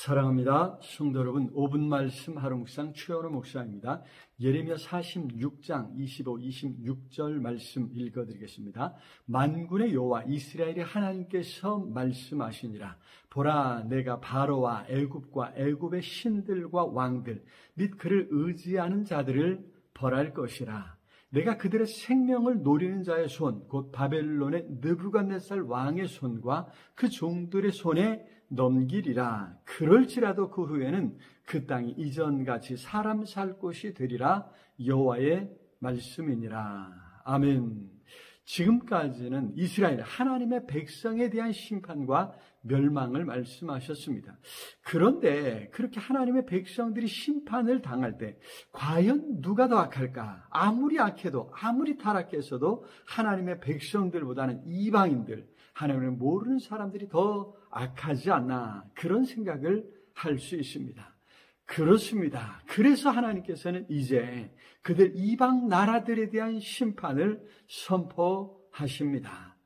사랑합니다. 성도 여러분, 5분 말씀 하루 묵상 최원호 목사입니다. 예레미야 46장 25, 26절 말씀 읽어드리겠습니다. 만군의 여호와 이스라엘의 하나님께서 말씀하시니라. 보라, 내가 바로와 애굽과 애굽의 신들과 왕들 및 그를 의지하는 자들을 벌할 것이라. 내가 그들의 생명을 노리는 자의 손, 곧 바벨론의 느부갓네살 왕의 손과 그 종들의 손에 넘기리라. 그럴지라도 그 후에는 그 땅이 이전같이 사람 살 곳이 되리라. 여호와의 말씀이니라. 아멘. 지금까지는 이스라엘 하나님의 백성에 대한 심판과 멸망을 말씀하셨습니다. 그런데 그렇게 하나님의 백성들이 심판을 당할 때 과연 누가 더 악할까? 아무리 악해도, 아무리 타락해서도 하나님의 백성들보다는 이방인들, 하나님을 모르는 사람들이 더 악하지 않나, 그런 생각을 할 수 있습니다. 그렇습니다. 그래서 하나님께서는 이제 그들 이방 나라들에 대한 심판을 선포하십니다.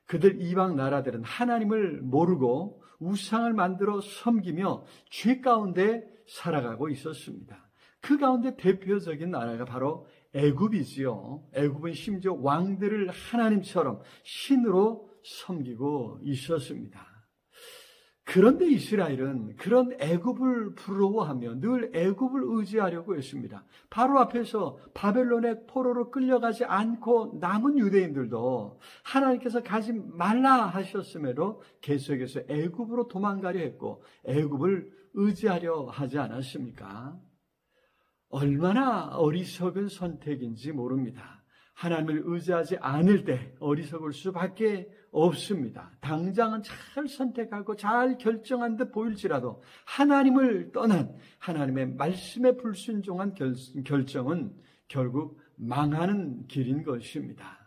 그들 이방 나라들은 하나님을 모르고 우상을 만들어 섬기며 죄 가운데 살아가고 있었습니다. 그 가운데 대표적인 나라가 바로 애굽이지요. 애굽은 심지어 왕들을 하나님처럼 신으로 섬기고 있었습니다. 그런데 이스라엘은 그런 애굽을 부러워하며 늘 애굽을 의지하려고 했습니다. 바로 앞에서 바벨론의 포로로 끌려가지 않고 남은 유대인들도 하나님께서 가지 말라 하셨음에도 계속해서 애굽으로 도망가려 했고 애굽을 의지하려 하지 않았습니까? 얼마나 어리석은 선택인지 모릅니다. 하나님을 의지하지 않을 때 어리석을 수밖에 없습니다. 당장은 잘 선택하고 잘 결정한 듯 보일지라도 하나님을 떠난 하나님의 말씀에 불순종한 결정은 결국 망하는 길인 것입니다.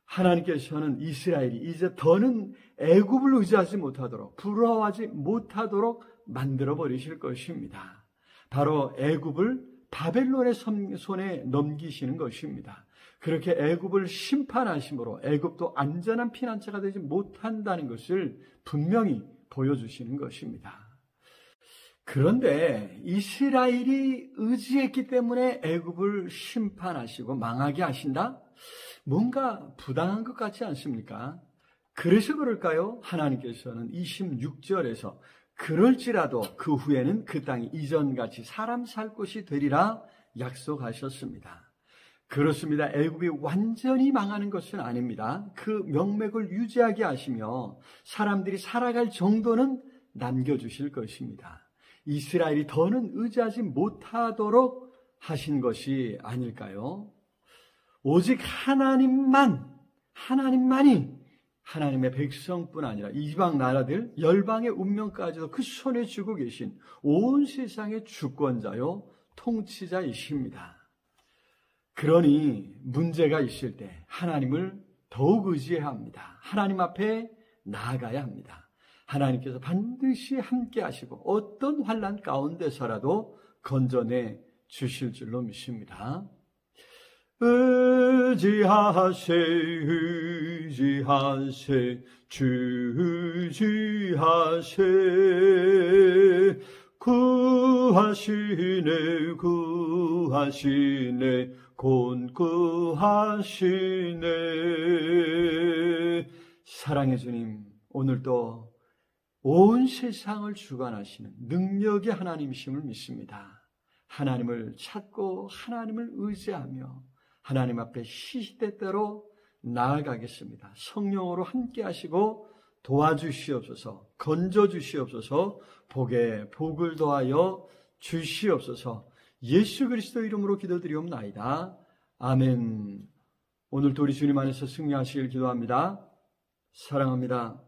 하나님께서는 이스라엘이 이제 더는 애굽을 의지하지 못하도록, 부러워하지 못하도록 만들어 버리실 것입니다. 바로 애굽을 바벨론의 손에 넘기시는 것입니다. 그렇게 애굽을 심판하심으로 애굽도 안전한 피난처가 되지 못한다는 것을 분명히 보여주시는 것입니다. 그런데 이스라엘이 의지했기 때문에 애굽을 심판하시고 망하게 하신다? 뭔가 부당한 것 같지 않습니까? 그래서 그럴까요? 하나님께서는 26절에서 그럴지라도 그 후에는 그 땅이 이전같이 사람 살 곳이 되리라 약속하셨습니다. 그렇습니다. 애굽이 완전히 망하는 것은 아닙니다. 그 명맥을 유지하게 하시며 사람들이 살아갈 정도는 남겨주실 것입니다. 이스라엘이 더는 의지하지 못하도록 하신 것이 아닐까요? 오직 하나님만이 하나님의 백성뿐 아니라 이방 나라들, 열방의 운명까지도 그 손에 쥐고 계신 온 세상의 주권자요 통치자이십니다. 그러니 문제가 있을 때 하나님을 더욱 의지해야 합니다. 하나님 앞에 나아가야 합니다. 하나님께서 반드시 함께 하시고 어떤 환난 가운데서라도 건져내 주실 줄로 믿습니다. 의지하세 주 의지하세 구하시네 곤구하시네. 사랑의 주님, 오늘도 온 세상을 주관하시는 능력의 하나님이심을 믿습니다. 하나님을 찾고 하나님을 의지하며 하나님 앞에 시시때때로 나아가겠습니다. 성령으로 함께 하시고 도와주시옵소서, 건져주시옵소서, 복에 복을 더하여 주시옵소서. 예수 그리스도 이름으로 기도드리옵나이다. 아멘. 오늘도 우리 주님 안에서 승리하시길 기도합니다. 사랑합니다.